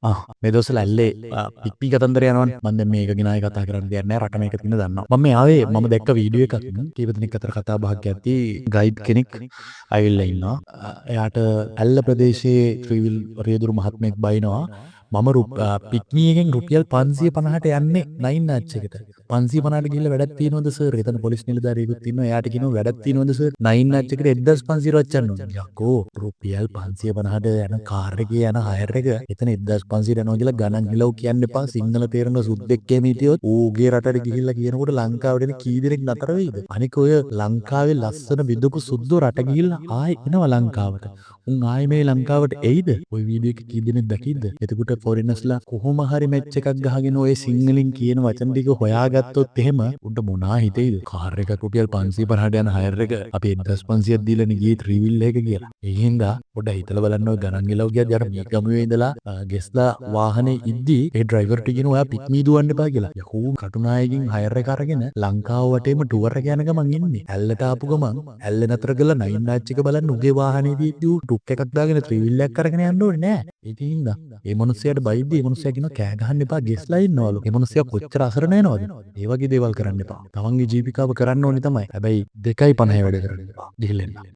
මේ දවස්වල ඇල්ලේ පිප්පි කතන්දර යනවනේ. මම දැන් මේක ගෙනායි කතා කරන්න දෙයක් නැහැ. රට මේක තියෙන දන්නවා. මම මේ ආවේ මම දැක්ක වීඩියෝ එකක් කීප දෙනෙක් අතර කතා බහක් යද්දී ගයිඩ් කෙනෙක් ඇවිල්ලා ඉන්නවා. එයාට ඇල්ල ප්‍රදේශයේ ත්‍රිවිල් රියදුරු මහත්මයෙක් බයිනවා. මම පික්නි එකෙන් රුපියල් 550ට යන්නේ නයින් ආච් එකට. 550ට ගිහිල්ලා වැඩක් තියෙනවද සර්? එතන පොලිස් නිලධාරියෙකුත් ඉන්නවා. එයාට කියනවා වැඩක් තියෙනවද සර්? නයින් ආච් එකට 1500 වච්චන්න ඕනේ. යකෝ රුපියල් 550ට යන කාර් එකේ යන හයර් එක එතන 1500 යනවා කියලා ගණන් හිලව් කියන්න එපා. සිංහල තේරෙන සුද්දෙක් එහෙම හිටියොත් ඌගේ රටට ගිහිල්ලා කියනකොට ලංකාවට එන කී දෙනෙක් නතර වෙයිද? අනික ඔය ලංකාවේ ලස්සන විදපු සුද්දෝ රට ගිහිල්ලා ආයෙ එනවා ලංකාවට. උන් ආයෙ මේ ලංකාවට එයිද? ওই වීඩියෝ එක කී දෙනෙක් දකිද්ද? එතකොට ෆොරිනර්ස්ලා කොහොම හරි මැච් එකක් ගහගෙන ඔය සිංහලෙන් කියන වචන ටික හොයාගත්තොත් එහෙම උන්ට මොනා හිතෙයිද? කාර් එකක් රුපියල් 550ට යන හයර් එක අපි 1500ක් දීලානේ ගියේ ත්‍රිවිල් එක කියලා. ඒ හින්දා පොඩ්ඩක් හිතලා බලන්න ඔය ගණන් ගලව ගියත් යාර මේ ගමුවේ ඉඳලා ගෙස්ලා වාහනේ ඉද්දි ඒ ඩ්‍රයිවර්ට කියන ඔයා පික්මී දුවන්න එපා කියලා. යකෝ කටුනායකින් හයර් එක අරගෙන ලංකාව වටේම ටුවර් එක යන ගමන් ඉන්නේ. ඇල්ලට ආපු ගමන් ඇල්ල නතර කරලා නයින් ආච් එක බලන්න උගේ වාහනේදී ටුක් එකක් දාගෙන ත්‍රිවිල් එකක් අරගෙන යන්න ඕනේ නෑ. ඉතින් හින්දා ඒ මිනිස්සයාට බයිද්දි ඒ මිනිස්සයා කියනවා කෑ ගහන්න එපා ගෙස්ලා ඉන්නවලු. ඒ මිනිස්සයා කොච්චර අසරණ වෙනවද? ඒ වගේ දේවල් කරන්න එපා. තමන්ගේ ජීවිකාව කරන්න ඕනේ තමයි. හැබැයි 2.50 වැඩ කරන්න එපා. ගිහින් එන්න.